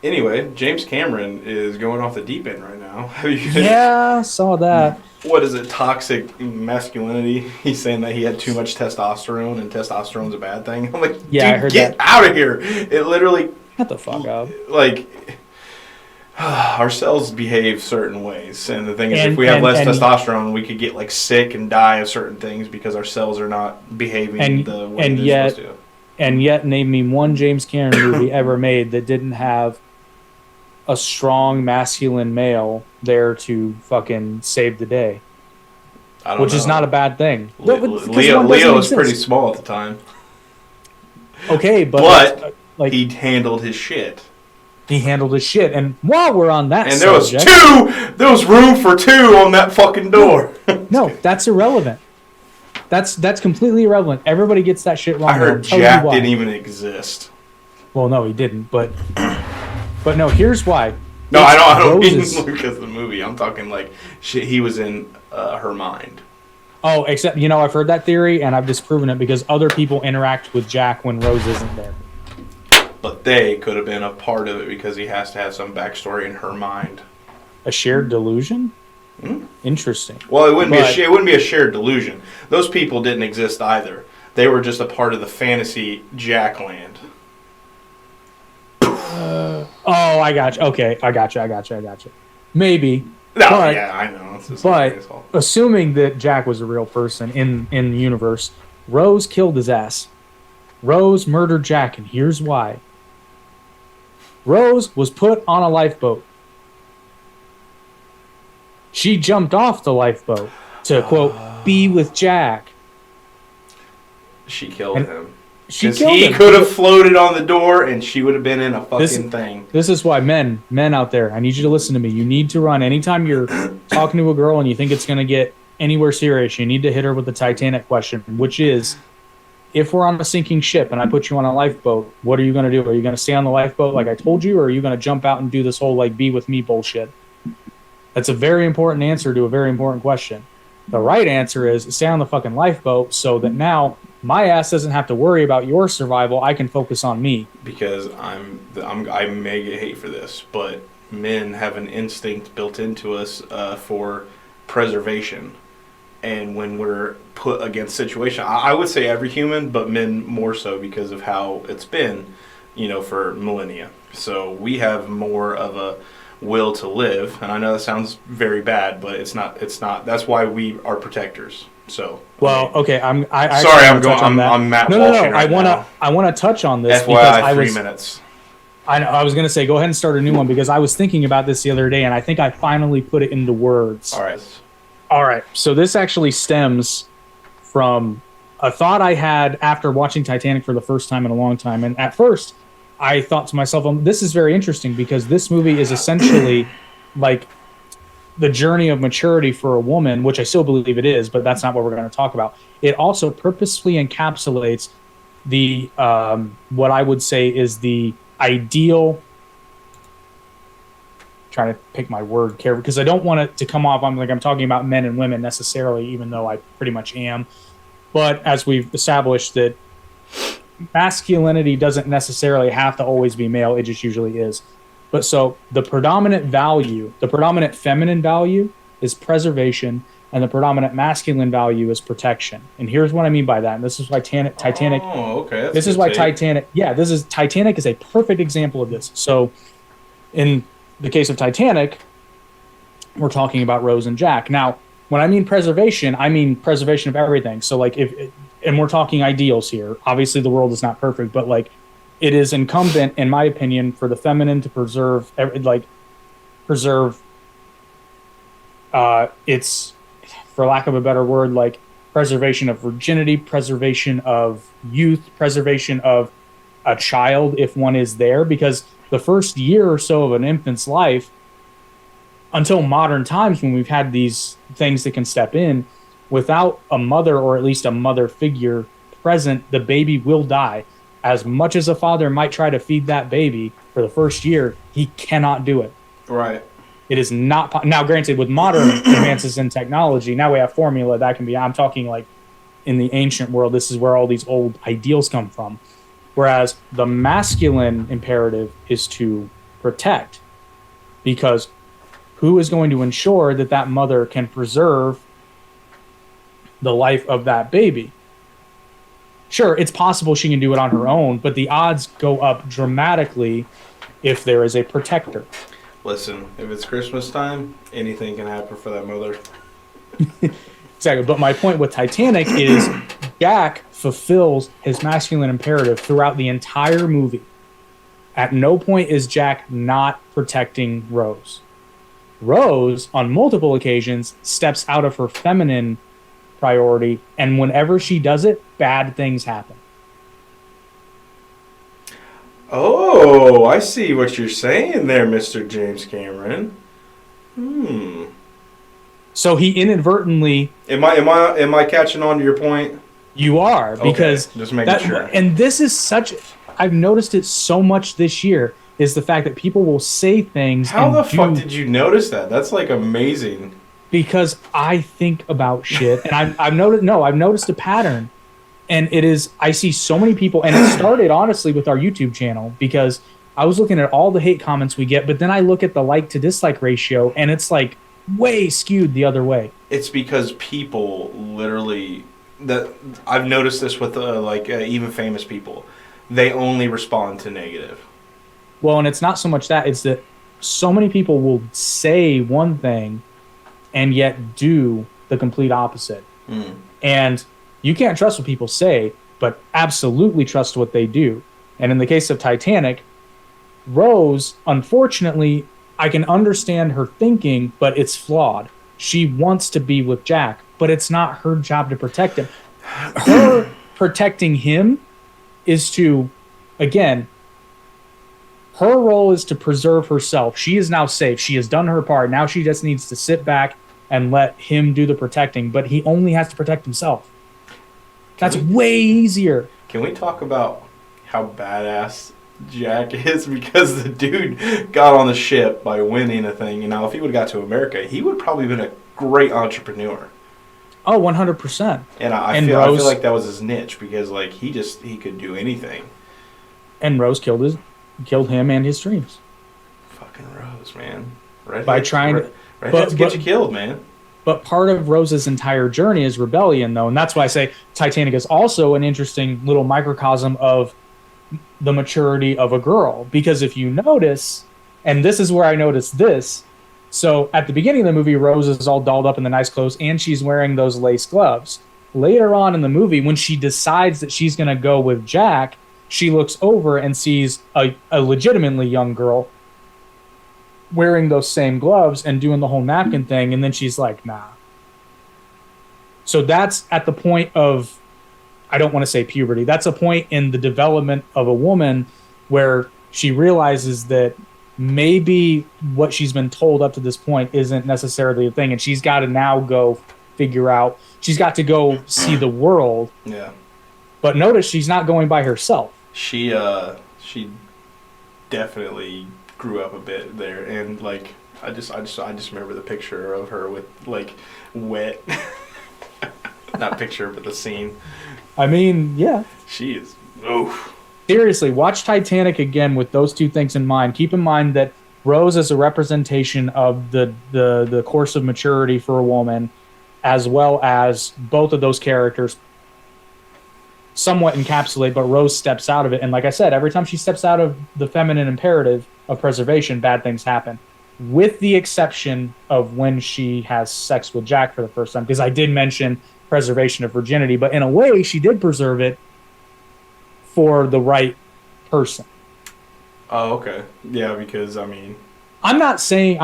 Anyway, James Cameron is going off the deep end right now. Have you? Yeah, saw that. What is it? Toxic masculinity. He's saying that he had too much testosterone and testosterone's a bad thing. I'm like, Yeah, I dude, heard get that. out of here! It literally, Shut the fuck up. like, our cells behave certain ways, and the thing is, if And we have and less and testosterone, we could get like sick and die of certain things because our cells are not behaving and the way and they're yet supposed to. and yet, name me one James Cameron movie ever made that didn't have a strong masculine male there to fucking save the day, I don't which is not a know. bad thing. Because Leo one doesn't was pretty exist. small at the time, Okay, but but like he handled his shit. he handled his shit. And while we're on that And there was subject, two. There was room for two on that fucking door. no, that's irrelevant. That's completely irrelevant. Everybody gets that shit wrong. I and I'll heard tell you Jack why. didn't even exist. Well, no, he didn't. But no, here's why. No, It's I don't mean Rose's. Lucas the movie. I'm talking like shit. He was in her mind. Oh, except I've heard that theory and I've disproven it because other people interact with Jack when Rose isn't there. But they could have been a part of it because he has to have some backstory in her mind. A shared delusion? Hmm? Interesting. Well, it wouldn't But- it wouldn't be a shared delusion. Those people didn't exist either. They were just a part of the fantasy Jack land. Oh, I got you. Okay, I got you. Maybe. No, But- yeah, I know. It's just But asshole. assuming that Jack was a real person in the universe, Rose killed his ass. Rose murdered Jack, and here's why. Rose was put on a lifeboat. She jumped off the lifeboat to, quote, be with Jack. She killed And him. She Because killed he him. could have floated on the door and she would have been in a fucking thing. This is why men out there, I need you to listen to me. You need to run anytime you're talking to a girl and you think it's going to get anywhere serious. You need to hit her with the Titanic question, which is, if we're on a sinking ship and I put you on a lifeboat, what are you going to do? Are you going to stay on the lifeboat like I told you, or are you going to jump out and do this whole like be with me bullshit? That's a very important answer to a very important question. The right answer is stay on the fucking lifeboat so that now my ass doesn't have to worry about your survival. I can focus on me. Because I may get hate for this, but men have an instinct built into us for preservation. And when we're put against situation, I would say every human, but men more so because of how it's been, for millennia. So we have more of a will to live, and I know that sounds very bad, but it's not. That's why we are protectors. So Well, okay, I'm sorry, I'm touch going. on that. I'm Matt No, Walshing right I wanna touch on this because FYI, 3 minutes. I was gonna say go ahead and start a new one because I was thinking about this the other day and I think I finally put it into words. All right. All right. So this actually stems from a thought I had after watching Titanic for the first time in a long time. And at first, I thought to myself, this is very interesting because this movie is essentially like the journey of maturity for a woman, which I still believe it is, but that's not what we're going to talk about. It also purposefully encapsulates the what I would say is the ideal. Trying to pick my word carefully because I don't want it to come off. I'm talking about men and women necessarily, even though I pretty much am. But as we've established that masculinity doesn't necessarily have to always be male; it just usually is. But so the predominant feminine value is preservation, and the predominant masculine value is protection. And here's what I mean by that. And this is why Titanic. Oh, okay. That's This is good why take. Titanic. Yeah, Titanic is a perfect example of this. So, in the case of Titanic, we're talking about Rose and Jack. Now, when I mean preservation of everything. So, like, and we're talking ideals here. Obviously, the world is not perfect, but like, it is incumbent, in my opinion, for the feminine to preserve its, for lack of a better word, like preservation of virginity, preservation of youth, preservation of a child if one is there, because the first year or so of an infant's life, until modern times when we've had these things that can step in, without a mother or at least a mother figure present, the baby will die. As much as a father might try to feed that baby for the first year, he cannot do it. Right. It is not now. Granted, with modern advances in technology, now we have formula that can be. I'm talking like in the ancient world. This is where all these old ideals come from. Whereas the masculine imperative is to protect, because who is going to ensure that that mother can preserve the life of that baby? Sure, it's possible she can do it on her own, but the odds go up dramatically if there is a protector. Listen, if it's Christmas time, anything can happen for that mother. Exactly. But my point with Titanic is Jack fulfills his masculine imperative throughout the entire movie. At no point is Jack not protecting Rose. Rose, on multiple occasions, steps out of her feminine priority, and whenever she does it, bad things happen. Oh, I see what you're saying there, Mr. James Cameron. So he inadvertently... Am I catching on to your point? You are, because... Okay, just making sure. And this is such... I've noticed it so much this year, is the fact that people will say things... How the fuck did you notice that? That's, like, amazing. Because I think about shit, and I've noticed a pattern. And it is, I see so many people, and it started, honestly, with our YouTube channel, because I was looking at all the hate comments we get, but then I look at the like to dislike ratio, and it's, like, way skewed the other way. It's because people literally... I've noticed this with even famous people. They only respond to negative. Well, and it's not so much that, it's that so many people will say one thing and yet do the complete opposite. And you can't trust what people say, but absolutely trust what they do. And in the case of Titanic, Rose, unfortunately, I can understand her thinking, but it's flawed. She wants to be with Jack, but it's not her job to protect him. Her protecting him is to, again, her role is to preserve herself. She is now safe. She has done her part. Now she just needs to sit back and let him do the protecting, but he only has to protect himself. That's way easier. Can we talk about how badass Jack is? Because the dude got on the ship by winning a thing. And now if he would have got to America, he would probably have been a great entrepreneur. Oh, 100%. And I feel like that was his niche, because like he could do anything. And Rose killed him and his dreams. Fucking Rose, man. Redheads get you killed, man. But part of Rose's entire journey is rebellion, though. And that's why I say Titanic is also an interesting little microcosm of the maturity of a girl. Because if you notice, and this is where I noticed this, so at the beginning of the movie, Rose is all dolled up in the nice clothes, and she's wearing those lace gloves. Later on in the movie, when she decides that she's going to go with Jack, she looks over and sees a legitimately young girl wearing those same gloves and doing the whole napkin thing, and then she's like, nah. So that's at the point of, I don't want to say puberty, that's a point in the development of a woman where she realizes that maybe what she's been told up to this point isn't necessarily a thing, and she's got to now go figure out, she's got to go see the world. Yeah. But notice she's not going by herself. She definitely grew up a bit there, and like I just remember the picture of her with like wet not picture but the scene. I mean, yeah. She is oof. Seriously, watch Titanic again with those two things in mind. Keep in mind that Rose is a representation of the course of maturity for a woman, as well as both of those characters somewhat encapsulate, but Rose steps out of it. And like I said, every time she steps out of the feminine imperative of preservation, bad things happen. With the exception of when she has sex with Jack for the first time, because I did mention preservation of virginity, but in a way, she did preserve it for the right person. Oh, okay. Yeah, because I mean, I'm not saying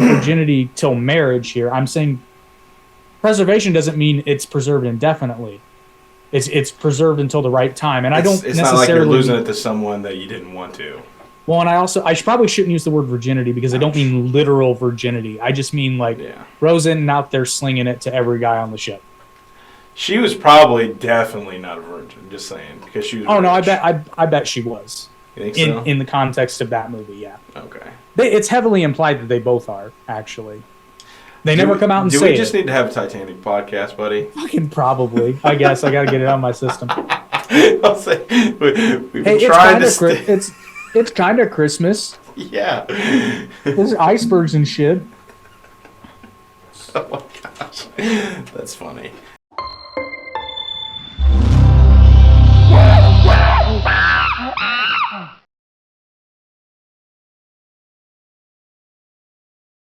virginity till marriage here. I'm saying preservation doesn't mean it's preserved indefinitely. It's preserved until the right time, and it's not like you're losing it to someone that you didn't want to. Well, and I probably shouldn't use the word virginity, because I don't mean literal virginity. I just mean like Rose isn't out there slinging it to every guy on the ship. She was probably definitely not a virgin. Just saying, because she was. Oh rich. No, I bet she was. You think so? In the context of that movie, yeah. Okay. It's heavily implied that they both are, actually. They never come out and say it. Do we just need to have a Titanic podcast, buddy? Fucking probably. I guess I got to get it out of my system. I'll say we've been hey, trying to. It's kind of Christmas. Yeah. There's icebergs and shit. Oh my gosh. That's funny.